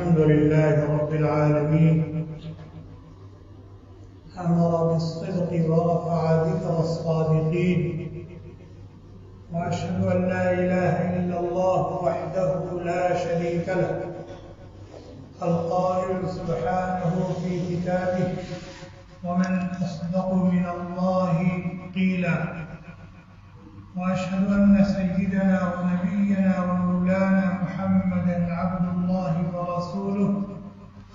الحمد لله رب العالمين أمر بالصدق ورفع ذكر الصادقين وأشهد أن لا إله إلا الله وحده لا شريك له القائل سبحانه في كتابه ومن أصدق من الله قيلا وأشهد أن سيدنا ونبينا ومولانا محمدا عبد الله ورسوله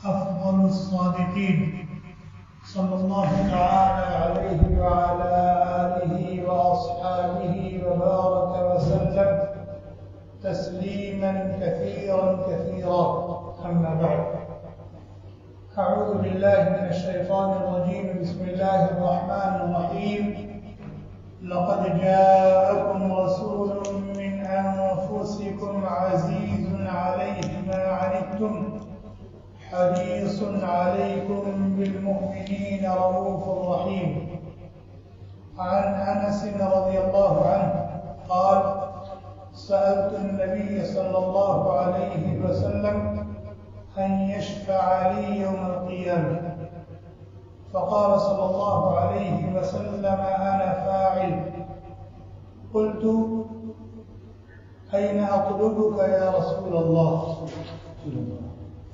أفضل الصادقين صلى الله تعالى عليه وعلى آله وأصحابه وبارك وسلم تسليما كثيرا أما بعد أعوذ بالله من الشيطان الرجيم بسم الله الرحمن الرحيم لقد جاءكم رسول من أنفسكم عزيز عليه ما عنتم حريص عليكم بالمؤمنين رؤوف رحيم. عن أنس رضي الله عنه قال سألت النبي صلى الله عليه وسلم أن يشفع لي يوم القيامة فقال صلى الله عليه وسلم أنا فاعل. قلت أين أطلبك يا رسول الله؟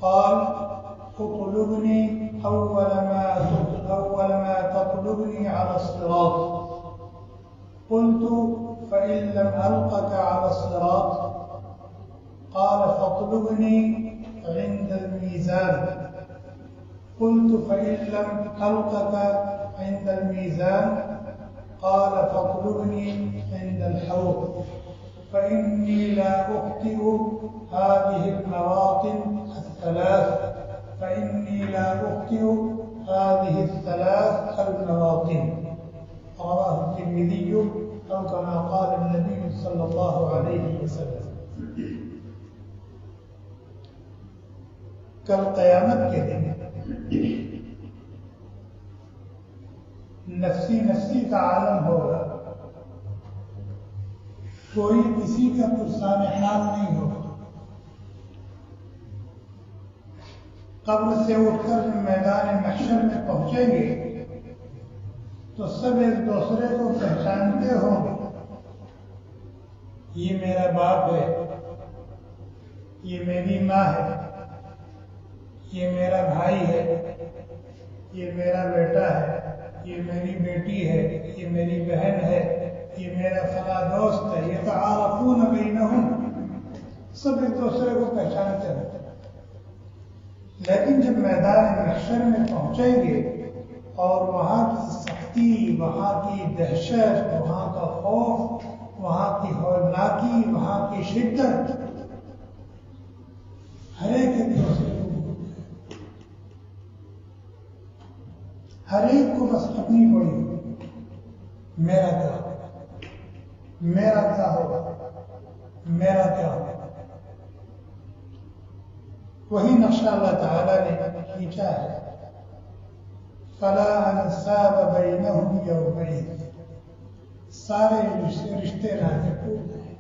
قال اطلبني أول ما تطلبني على الصراط. قلت فإن لم ألقك على الصراط؟ قال فاطلبني عند الميزان. قلت فإن لم ألقك عند الميزان؟ قال فاطلبني عند الحوض فإني لا أخطئ هذه الثلاث المواطن. رواه الترمذي أو كما قال النبي صلى الله عليه وسلم. کل قیامت کے دن نفسی کا عالم ہوگا. کوئی کسی کا پرسان حال نہیں ہوگا. قبر سے اٹھ کر میدان محشر میں پہنچیں گے تو سب ایک دوسرے کو پہچانتے ہوں گے. یہ میرا باپ ہے, یہ میری ماں ہے, یہ میرا بھائی ہے, یہ میرا بیٹا ہے, یہ میری بیٹی ہے, یہ میری بہن ہے, یہ میرا فلاں دوست ہے. یتعارفون بینہم, سب ایک دوسرے کو پہچانتے ہیں. لیکن جب میدان محشر میں پہنچیں گے اور وہاں کی سختی, وہاں کی دہشت, وہاں کا خوف, وہاں کی ہولناکی, وہاں کی شدت, ہر ایک دوسرے کو, ہر ایک کو بس اپنی پڑی میرا کیا ہوگا. وہی نقشہ اللہ تعالیٰ نے کھینچا ہے. فلا انساب بینہم یومئذ, سارے رشتے ناطے ٹوٹ گئے.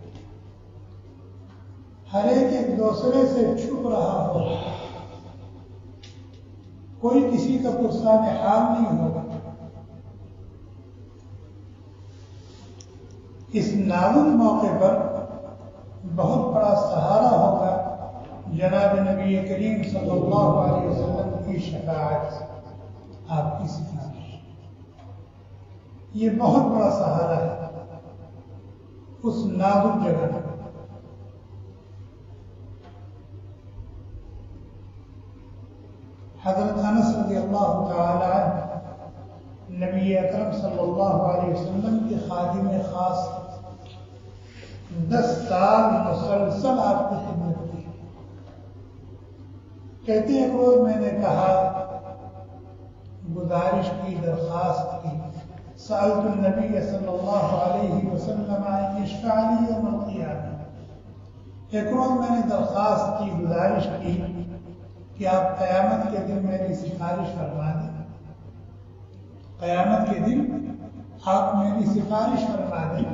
ہر ایک دوسرے سے چھپ رہا ہوگا. کوئی کسی کا پرسان حال نہیں ہوگا. اس نازک موقع پر بہت بڑا سہارا ہوگا جناب نبی کریم صلی اللہ علیہ وسلم کی شفاعت, آپ کی سفارش. یہ بہت بڑا سہارا ہے اس نازک جگہ پر. حضرت انس رضی اللہ تعالی عنہ نبی اکرم صلی اللہ علیہ وسلم کے خادم خاص, 10 سال مسلسل آپ کی خدمت کی. کہتے ہیں ایک روز میں نے کہا, گزارش کی, درخواست کی, سألت النبی صلی اللہ علیہ وسلم ان یشفع لی یوم القیامہ. ایک روز میں نے درخواست کی, گزارش کی کہ آپ قیامت کے دن میری سفارش فرما دیں. قیامت کے دن آپ میری سفارش فرما دیں.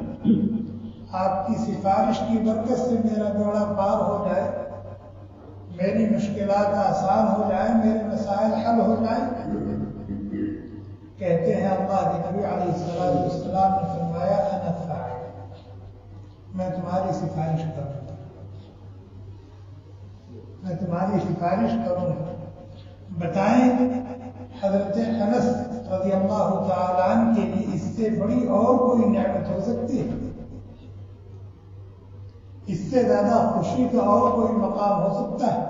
آپ کی سفارش کی برکت سے میرا بیڑا پار ہو جائے, میری مشکلات آسان ہو جائیں، میرے مسائل حل ہو جائیں؟ کہتے ہیں اللہ کے نبی علیہ السلام نے فرمایا انا فاعل، میں تمہاری سفارش کروں گا، میں تمہاری سفارش کروں گا۔ بتائیں حضرت انس رضی اللہ تعالیٰ عنہ کے لیے اس سے بڑی اور کوئی نعمت ہو سکتی ہے؟ اس سے زیادہ خوشی کا اور کوئی مقام ہو سکتا ہے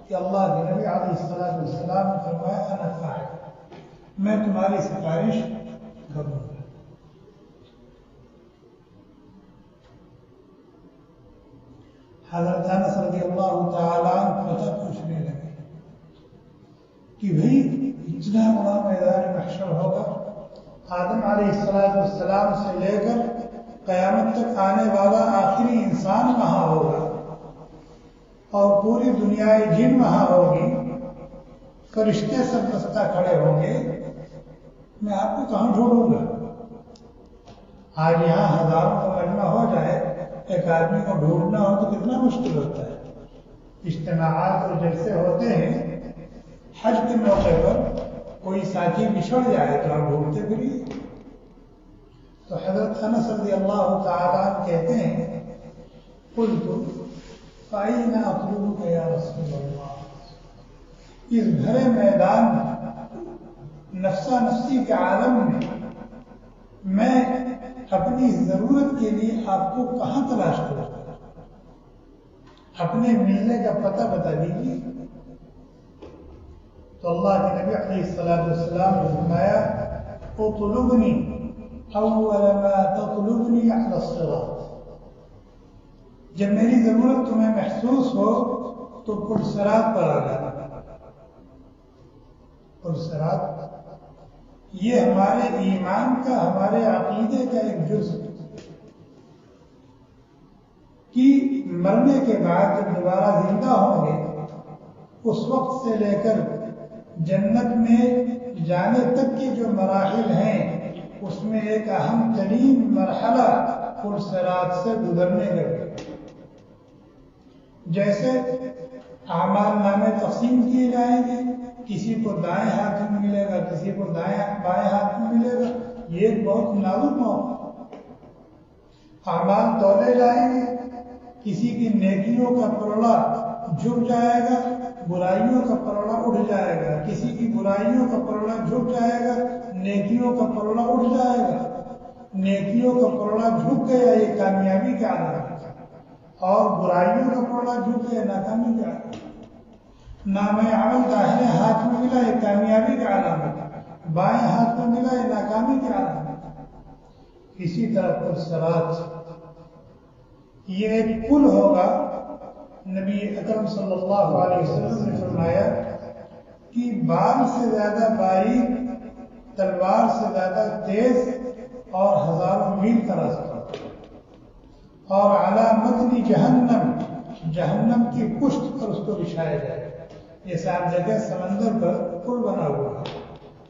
کہ اللہ کے نبی علیہ السلام نے فرمایا انا فاعل، میں تمہاری سفارش کروں گا۔ حضرت انس رضی اللہ تعالیٰ عنہ پتہ پوچھنے لگے کہ بھئی اتنا بڑا میدان محشر ہوگا، آدم علیہ السلام سے لے کر قیامت تک آنے والا آخری انسان وہاں ہوگا اور پوری دنیا جن وہاں ہوگی، فرشتے سب بستہ کھڑے ہوں گے، میں آپ کو کہاں ڈھونڈوں گا؟ آج یہاں ہزاروں کا مجمع ہو جائے، ایک آدمی کو ڈھونڈنا ہو تو کتنا مشکل ہوتا ہے۔ اجتماعات اور جلسے ہوتے ہیں، حج کے موقع پر کوئی ساتھی بچھڑ جائے تو آپ ڈھونڈتے پھریے۔ تو حضرت انس رضی اللہ تعالیٰ عنہ کہتے ہیں قلت فأين أطلبك یا رسول اللہ، اس بھرے میدان میں، نفسا نفسی کے عالم میں اپنی ضرورت کے لیے آپ کو کہاں تلاش کروں؟ اپنے ملنے کا پتہ بتا دیجیے۔ تو اللہ کے نبی علیہ السلام نے فرمایا اطلبنی اول ما تطلبنی علی الصراط، جب میری ضرورت تمہیں محسوس ہو تو پل صراط پر آ جانا۔ پل صراط یہ ہمارے ایمان کا، ہمارے عقیدے کا ایک جز کہ مرنے کے بعد جب دوبارہ زندہ ہوں گے، اس وقت سے لے کر جنت میں جانے تک کے جو مراحل ہیں، اس میں ایک اہم ترین مرحلہ پل صراط سے گزرنے کا۔ جیسے اعمال نامے تقسیم کیے جائیں گے، کسی کو دائیں ہاتھ میں ملے گا، کسی کو بائیں ہاتھ میں ملے گا، یہ ایک بہت نازک موقع۔ اعمال تولے جائیں گے، کسی کی نیکیوں کا پلڑا جھک جائے گا، برائیوں کا پلڑا اٹھ جائے گا، کسی کی برائیوں کا پلڑا جھک جائے گا، نیکیوں کا پلڑا اٹھ جائے گا۔ نیکیوں کا پلڑا جھک گیا، یہ کامیابی کا علامت ہے، اور برائیوں کا پلڑا جھک گیا، ناکامی کا علامت۔ نام عمل داہنے ہاتھ میں ملا، یہ کامیابی کا علامت ہے، بائیں ہاتھ میں ملا، یہ ناکامی کا علامت ہے۔ اسی طرح پل صراط یہ ایک پل ہوگا۔ نبی اکرم صلی اللہ علیہ وسلم نے فرمایا کہ بال سے زیادہ باریک، تلوار سے زیادہ تیز اور ہزاروں میل کا راستہ، اور علی متن جہنم، جہنم کی پشت پر اس کو بچھایا جائے۔ یہ ساری جگہ سمندر پر پل بنا ہوا ہے،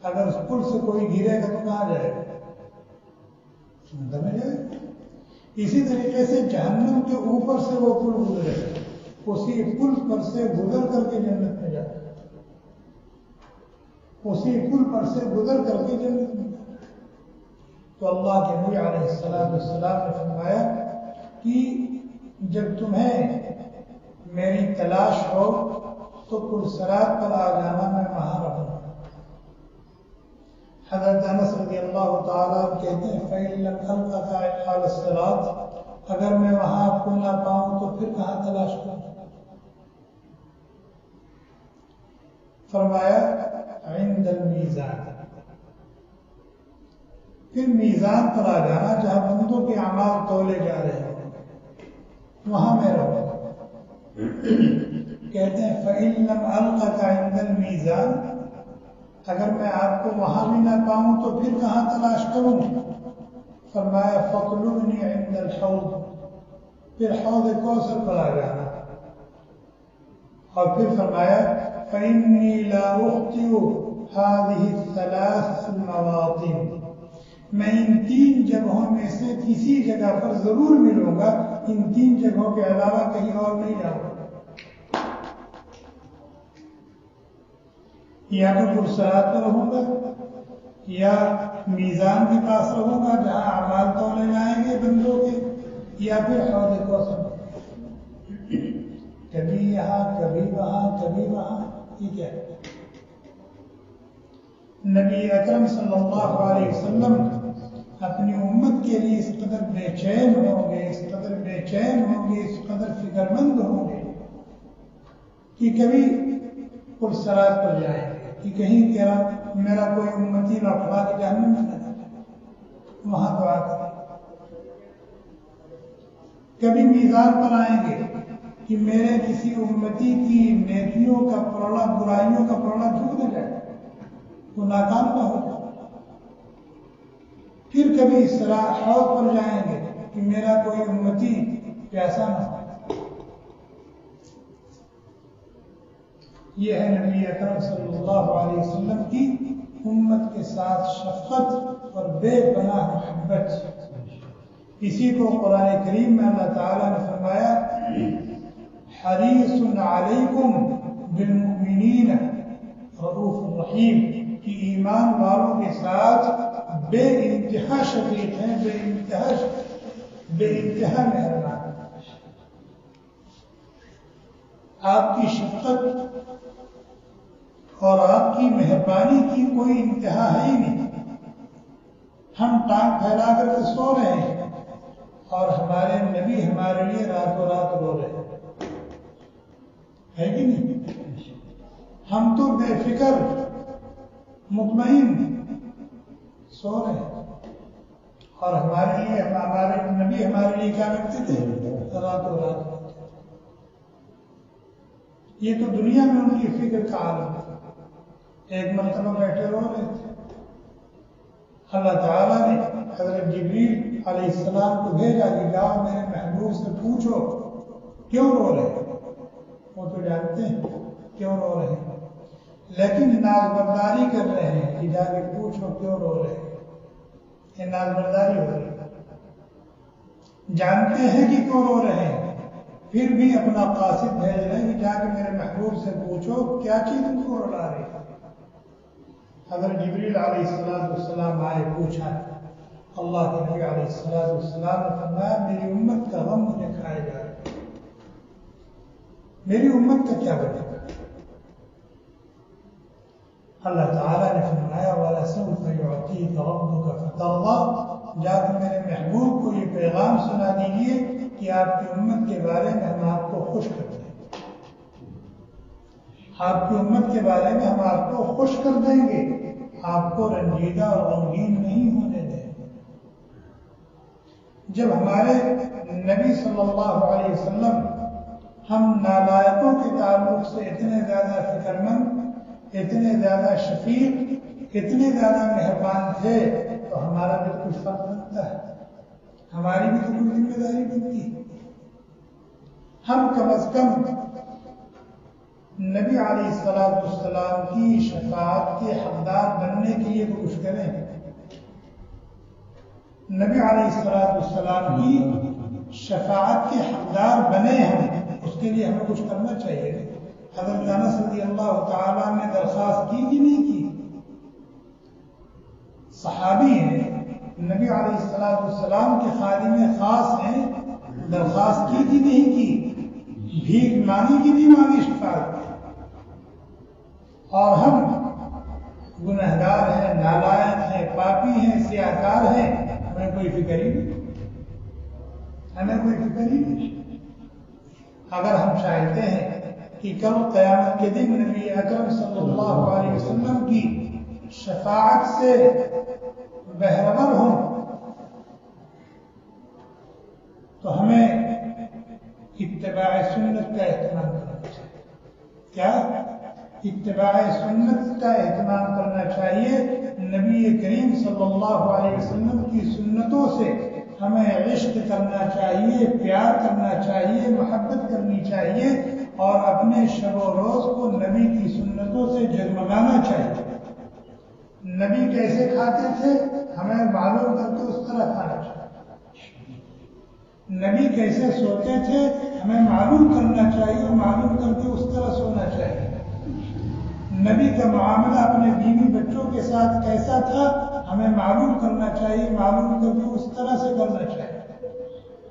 اگر اس پل سے کوئی گرے گا تو کہاں جائے گا؟ سمندر میں جائے گا۔ اسی طریقے سے جہنم کے اوپر سے وہ پل گزرے، اسی پل پر سے گزر کر کے جنت میں جائے، اسی پل پر سے گزر کر کے جنت میں جائے۔ تو اللہ کے نبی علیہ السلام نے فرمایا کہ جب تمہیں میری تلاش ہو تو پل صراط پر آ جانا، میں وہاں رہوں گا۔ حضرت انس رضی اللہ تعالیٰ کہتے ہیں فَإِن لَمْ أَلْقَكَ عَلَى الصِّرَاطِ، اگر میں وہاں آپ کو نہ پاؤں تو پھر کہاں تلاش کروں؟ فرمایا عند المیزان، پھر میزان پر آ جانا جہاں بندوں کے اعمال تولے جا رہے ہیں، وہاں میں رہوں گا۔ کہتے ہیں فَإِن لَمْ أَلْقَكَ عِندَ الْمِيزَانِ، اگر میں آپ کو وہاں بھی نہ پاؤں تو پھر کہاں تلاش کروں؟ فرمایا فَاطْلُبْنِي عِندَ الْحَوْضِ، پھر حوض کوثر پر آ جانا، اور پھر فرمایا فَإِنِّي لَا أُخْطِئُ هَذِهِ الثَّلَاثِ الْمَوَاطِنِ، میں ان تین جگہوں میں سے کسی جگہ پر ضرور ملوں گا، ان تین جگہوں کے علاوہ کہیں اور نہیں جاؤں گا۔ یا تو پرسرات پر رہوں گا یا میزان کے پاس رہوں گا جہاں اعمال تولے جائیں گے بندوں کے، یا پھر حوض کوثر، کبھی یہاں کبھی وہاں کبھی وہاں. یہ کیا ہے؟ نبی اکرم صلی اللہ علیہ وسلم اپنی امت کے لیے اس قدر بے چین ہوں گے، اس قدر بے چین ہوں گے، اس قدر فکر مند ہوں گے کہ کبھی پرسرات پر جائیں گے کہ کہیں میرا کوئی امتی لوٹا کے جہنم میں نہ جائے، وہاں دعا کریں. کبھی میزان پر آئیں گے کہ میرے کسی امتی کی نیکیوں کا پروڑا برائیوں کا پروڑا جھک نہ جائے، وہ ناکام نہ ہو جائے. پھر کبھی اس طرح حوض پر جائیں گے کہ میرا کوئی امتی پیاسا نہ ہو. یہ ہے نبی اکرم صلی اللہ علیہ وسلم کی امت کے ساتھ شفقت اور بے پناہ محبت. اسی کو قرآن کریم میں اللہ تعالیٰ نے فرمایا حریص علیکم بالمؤمنین رؤوف رحیم، کہ ایمان والوں کے ساتھ بے انتہا شفیق ہیں، بے انتہا مہربان. آپ کی شفقت اور آپ کی مہربانی کی کوئی انتہا ہے ہی نہیں. ہم ٹانگ پھیلا کر کے سو رہے ہیں اور ہمارے نبی ہمارے لیے راتوں رات رو رہے ہیں، ہے کہ نہیں؟ ہم تو بے فکر مطمئن سو رہے ہیں اور ہمارے لیے ہمارے نبی ہمارے لیے کیا کرتے تھے؟ راتوں رات. یہ تو دنیا میں ان کی فکر کا عالم ہے. ایک مرتبہ بیٹھے رو رہے تھے، اللہ تعالیٰ نے حضرت جبریل علیہ السلام کو بھیجا کہ جاؤ میرے محبوب سے پوچھو کیوں رو رہے ہیں. وہ تو جانتے ہیں کیوں رو رہے ہیں، لیکن ناز برداری کر رہے ہیں کہ جا کے پوچھو کیوں رو رہے ہیں. یہ ناز برداری ہو رہی ہے. جانتے ہیں کہ کیوں رو رہے ہیں، پھر بھی اپنا قاصد بھیج رہے ہیں کہ جا کے میرے محبوب سے پوچھو کیا چیز ان کو رلا رہی ہے. حضرت جبریل علیہ السلام آئے، پوچھا. اللہ کے نبی علیہ السلام نے فرمایا میری امت کا غم مجھے کھائے جا رہا ہے. میری امت کا کیا بنے گا؟ اللہ تعالیٰ نے فرمایا وَلَسَوْفَ يُعْطِيكَ رَبُّكَ فَتَرْضَىٰ، جا کے میرے محبوب کو یہ پیغام سنا دیجیے کہ آپ کی امت کے بارے میں ہم آپ کو خوش کر دیں گے. آپ کی امت کے بارے میں ہم آپ کو خوش کر دیں گے، آپ کو رنجیدہ اور غمگین نہیں ہونے دیں گے. جب ہمارے نبی صلی اللہ علیہ وسلم ہم نالائقوں کے تعلق سے اتنے زیادہ فکر مند، اتنے زیادہ شفیق، اتنے زیادہ مہربان تھے تو ہمارا بھی کچھ فرق بنتا ہے، ہماری بھی تو کوئی ذمہ داری بنتی ہے. ہم کم از کم نبی علیہ السلام کی شفاعت کے حقدار بننے کے لیے تو کچھ کریں. نبی علیہ السلام کی شفاعت کے حقدار بنے ہم، اس کے لیے ہمیں کچھ کرنا چاہیے. حضرت انس رضی اللہ تعالیٰ نے درخواست کی کہ نہیں کی؟ صحابی ہیں، نبی علیہ السلام کے خادم خاص ہیں، درخواست کی کہ نہیں کی؟ بھیک مانگی کہ نہیں مانگی شفاعت؟ اور ہم گنہگار ہیں، نالائق ہیں، پاپی ہیں، سیاہکار ہیں، ہمیں کوئی فکر ہی نہیں. اگر ہم چاہتے ہیں کہ کل قیامت کے دن نبی اکرم صلی اللہ علیہ وسلم کی شفاعت سے بہرور ہوں تو ہمیں اتباع سنت کا اہتمام کرنا چاہیے. کیا؟ اتباع سنت کا اہتمام کرنا چاہیے. نبی کریم صلی اللہ علیہ وسلم کی سنتوں سے ہمیں عشق کرنا چاہیے، پیار کرنا چاہیے، محبت کرنی چاہیے اور اپنے شب و روز کو نبی کی سنتوں سے جگمگانا چاہیے. نبی کیسے کھاتے تھے ہمیں معلوم کر کے اس طرح کھانا چاہیے. نبی کیسے سوتے تھے ہمیں معلوم کرنا چاہیے اور معلوم کر کے اس طرح سونا چاہیے. نبی کا معاملہ اپنے بیوی بچوں کے ساتھ کیسا تھا ہمیں معلوم کرنا چاہیے، معلوم کر کے اس طرح سے کرنا چاہیے۔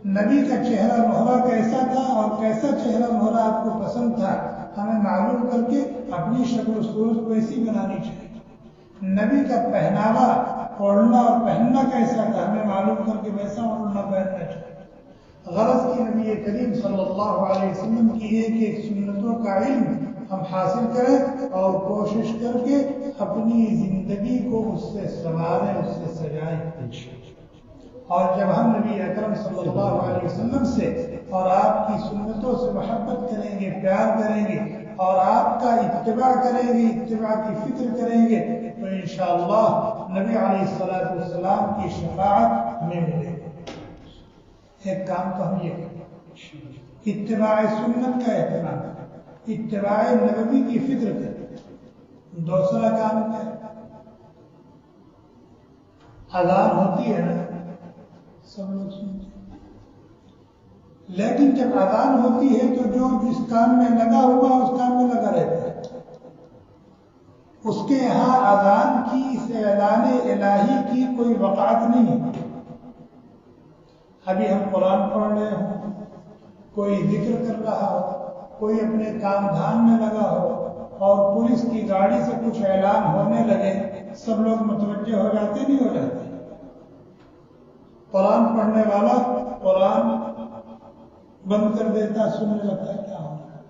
نبی کا چہرہ مہرہ کیسا تھا اور کیسا چہرہ مہرہ آپ کو پسند تھا ہمیں معلوم کر کے اپنی شکل و صورت کو ایسی بنانی چاہیے۔ نبی کا پہناوا اوڑھنا اور پہننا کیسا تھا ہمیں معلوم کر کے ویسا اوڑھنا پہننا چاہیے۔ غرض کی نبی کریم صلی اللہ علیہ وسلم کی ایک ایک سنتوں کا علم ہم حاصل کریں اور کوشش کر کے اپنی زندگی کو اس سے سنواریں، اس سے سجائیں۔ اور جب ہم نبی اکرم صلی اللہ علیہ وسلم سے اور آپ کی سنتوں سے محبت کریں گے، پیار کریں گے اور آپ کا اتباع کریں گے، اتباع کی فکر کریں گے تو انشاءاللہ نبی علیہ السلام کی شفاعت ہمیں ملے گی۔ ایک کام تو ہم یہ کریں، اتباع سنت کا اہتمام کریں، اتباع نبوی کی فکر کریں۔ دوسرا کام کیا ہے؟ اذان ہوتی ہے نا، سب لوگ سنتے ہیں، لیکن جب اذان ہوتی ہے تو جو جس کام میں لگا ہوا اس کام میں لگا رہتا ہے۔ اس کے یہاں اذان کی، اس اعلان الہی کی کوئی وقعت نہیں ہے۔ ابھی ہم قرآن پڑھ رہے ہوں، کوئی ذکر کر رہا ہو، کوئی اپنے کام دھام میں لگا ہو اور پولیس کی گاڑی سے کچھ اعلان ہونے لگے، سب لوگ متوجہ ہو جاتے نہیں ہو جاتے؟ قرآن پڑھنے والا قرآن بند کر دیتا، سننے لگتا ہے کیا ہونا ہے۔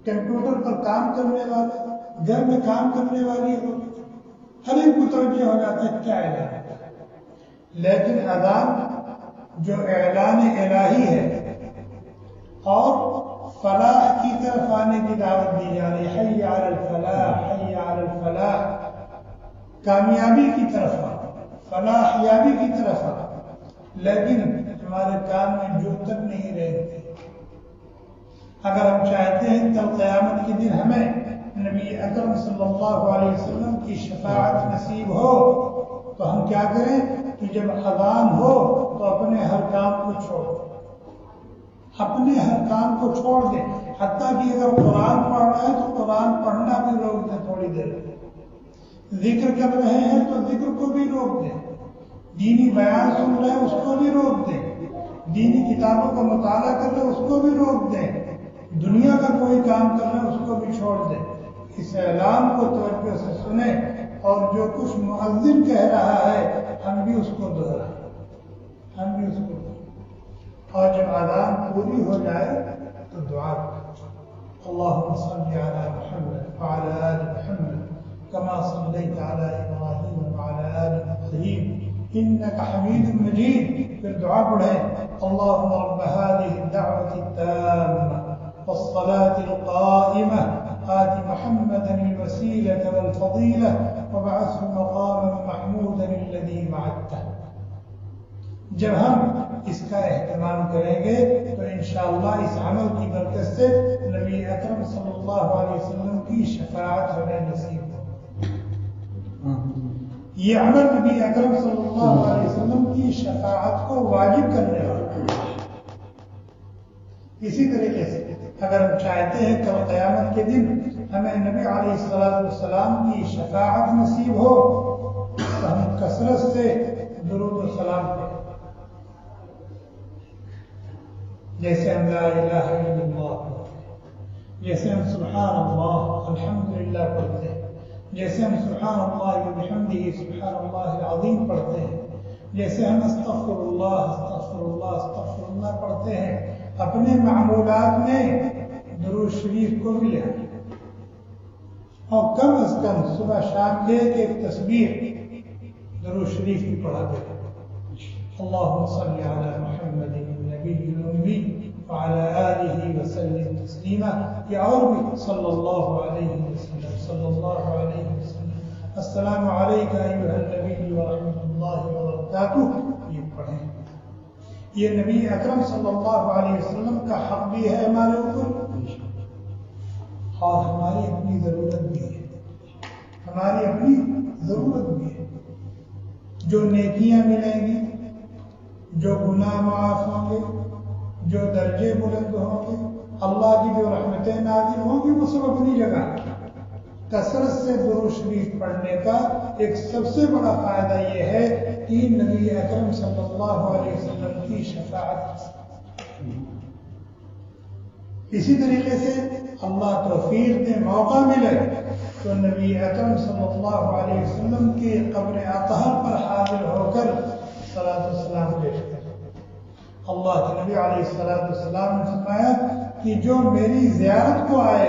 کمپیوٹر پر کام کرنے والا، گھر میں کام کرنے والی ہر ایک متوجہ ہو جاتا ہے کیا اعلان ہے۔ لیکن اذان جو اعلان الہی ہے اور فلاح کی طرف آنے کی دعوت دی جا رہی، حی علی الفلاح، حی علی الفلاح، کامیابی کی طرف آ، فلاح یابی کی طرف آ، لیکن ہمارے کام میں جو تک نہیں رہتے۔ اگر ہم چاہتے ہیں کل قیامت کے دن ہمیں نبی اکرم صلی اللہ علیہ وسلم کی شفاعت نصیب ہو تو ہم کیا کریں کہ جب اذان ہو تو اپنے ہر کام کو چھوڑ دیں، اپنے ہر کام کو چھوڑ دیں، حتیٰ کہ اگر قرآن پڑھ رہے ہیں تو قرآن پڑھنا بھی روک دیں، تھوڑی دیر ذکر کر رہے ہیں تو ذکر کو بھی روک دیں، دینی بیان سن رہے ہیں اس کو بھی روک دیں، دینی کتابوں کا مطالعہ کر رہے ہیں اس کو بھی روک دیں، دنیا کا کوئی کام کر رہے ہیں اس کو بھی چھوڑ دیں۔ اس اعلان کو توجہ سے سنیں اور جو کچھ مؤذن کہہ رہا ہے ہم بھی اس کو دہرائیں، ہم بھی اس کو دہرائیں۔ اور جب اذان پوری ہو جائے تو دعا کریں، اللہم صلی علی محمد وعلی آل محمد كما صليت على إبراهيم وعلى آل إبراهيم إنك حميد مجيد۔ پھر دعا پڑھیں، اللهم رب هذه الدعوة التامة والصلاة القائمة آت محمدا الوسيلة والفضيلة وابعثه مقاما محمودا الذي وعدته۔ جب ہم اس کا اہتمام کریں گے تو انشاءاللہ اس عمل کی برکت سے نبی اکرم صلی اللہ علیہ وسلم کی شفاعت ہمیں نصیب ہو۔ یہ عمل نبی اکرم صلی اللہ علیہ وسلم کی شفاعت کو واجب کرنے والا ہے۔ اسی طریقے سے اگر ہم چاہتے ہیں کل قیامت کے دن ہمیں نبی علیہ السلام کی شفاعت نصیب ہو تو ہم کثرت سے درود و سلام پڑھیں، جیسے ہم لا الہ الا اللہ پڑھتے ہیں، جیسے ہم سبحان اللہ الحمدللہ پڑھتے ہیں، جیسے ہم سبحان اللہ وبحمدہ سبحان اللہ العظیم پڑھتے ہیں، جیسے ہم استغفر اللہ استغفر اللہ استغفر اللہ پڑھتے ہیں۔ اپنے معمولات میں درود شریف کو بھی لیں اور کم از کم صبح شام ایک ایک تسبیح درود شریف کی پڑھا کریں۔ اللہم صلی علی محمد النبی الأمی وعلى آلہ وسلم تسلیما، یا اور بھی صلی اللہ علیہ وسلم صلی اللہ علیہ وسلم، السلام علیکہ ایہا النبی ورحمۃ اللہ وبرکاتہ، یہ پڑھیں۔ یہ نبی اکرم صلی اللہ علیہ وسلم کا حق بھی ہے ہمارے اوپر اور ہماری اپنی ضرورت بھی ہے، ہماری اپنی ضرورت بھی ہے۔ جو نیکیاں ملیں گی، جو گناہ معاف ہوں گے، جو درجے بلند ہوں گے، اللہ کی جو رحمتیں نازل ہوں گی وہ سب اپنی جگہ۔ کثرت سے درود شریف پڑھنے کا ایک سب سے بڑا فائدہ یہ ہے کہ نبی اکرم صلی اللہ علیہ وسلم کی شفاعت. اسی طریقے سے اللہ توفیق دے موقع ملے تو نبی اکرم صلی اللہ علیہ وسلم کے قبر اطہر پر حاضر ہو کر صلاۃ والسلام پیش کریں. اللہ کے نبی علیہ السلام نے فرمایا کہ جو میری زیارت کو آئے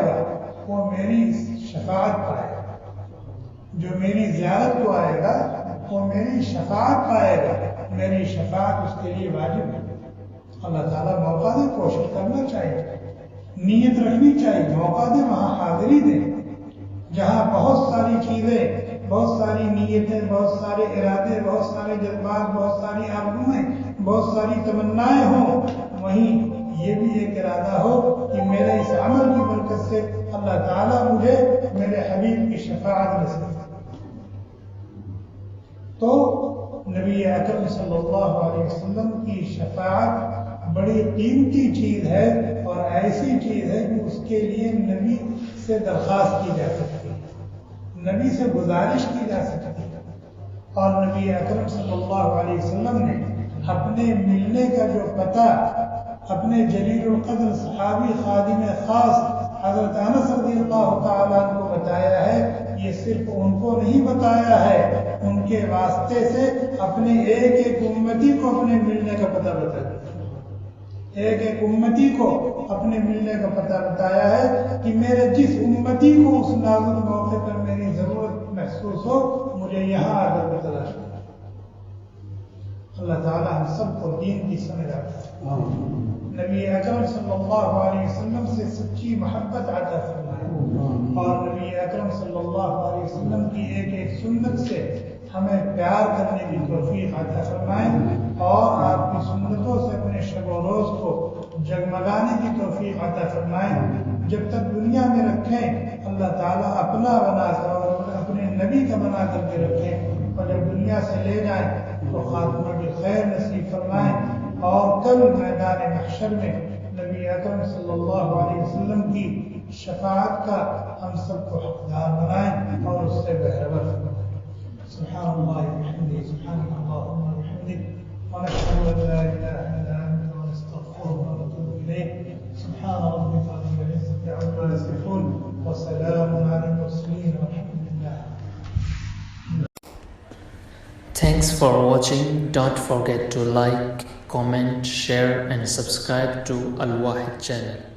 گا وہ میری شفاعت پائے گا. جو میری زیارت کو آئے گا وہ میری شفاعت پائے گا. میری شفاعت اس کے لیے واجب ہے. اللہ تعالیٰ موقع دے، کوشش کرنا چاہیے، نیت رکھنی چاہیے. موقع دے، وہاں حاضری دے جہاں بہت ساری چیزیں، بہت ساری نیتیں، بہت سارے ارادے، بہت سارے جذبات، بہت ساری آرزوئیں، بہت ساری تمنائیں ہوں. وہیں یہ بھی ایک ارادہ ہو کہ میرے اس عمل کی برکت سے اللہ تعالیٰ مجھے میرے حبیب کی شفاعت نصیب کرے. تو نبی اکرم صلی اللہ علیہ وسلم کی شفاعت بڑی قیمتی چیز ہے اور ایسی چیز ہے کہ اس کے لیے نبی سے درخواست کی جا سکتی ہے، نبی سے گزارش کی جا سکتی ہے. اور نبی اکرم صلی اللہ علیہ وسلم نے اپنے ملنے کا جو پتہ اپنے جلیل القدر صحابی خادم خاص حضرت انس رضی اللہ تعالیٰ عنہ کو بتایا ہے. یہ صرف ان کو نہیں بتایا ہے، ان کے واسطے سے اپنے ایک ایک امتی کو اپنے ملنے کا پتہ بتایا. ایک ایک امتی کو اپنے ملنے کا پتہ بتایا ہے کہ میرے جس امتی کو اس نازک موقع پر میری ضرورت محسوس ہو مجھے یہاں آ کر بتلا. اللہ تعالیٰ ہم سب کو دین کی سمجھ آتا ہے. نبی اکرم صلی اللہ علیہ وسلم سے سچی محبت عطا فرمائے اور نبی اکرم صلی اللہ علیہ وسلم کی ایک ایک سنت سے ہمیں پیار کرنے کی توفیق عطا فرمائے اور آپ کی سنتوں سے اپنے شب و روز کو جگمگانے کی توفیق عطا فرمائے. جب تک دنیا میں رکھیں اللہ تعالیٰ اپنا بنا کر اور اپنے نبی کا بنا کر کے رکھیں، اور جب دنیا سے لے جائیں تو خاتمہ کی خیر نصیب فرمائیں اور کل میدان محشر میں نبی اکرم صلی اللہ علیہ وسلم کی شفاعت کا ہم سب کو حقدار بنائیں اور اس سے بہرور فرمائیں. سبحان اللہ وبحمدہ، سبحانک اللہم وبحمدک، ونشہد ان لا الہ الا انت، ونستغفرک ونتوب الیک. سبحان ربک رب العزة عما یصفون، وسلام علی المرسلین، والحمد للہ. Thanks for watching. Don't forget to like, comment, share and subscribe to Al Wahid channel.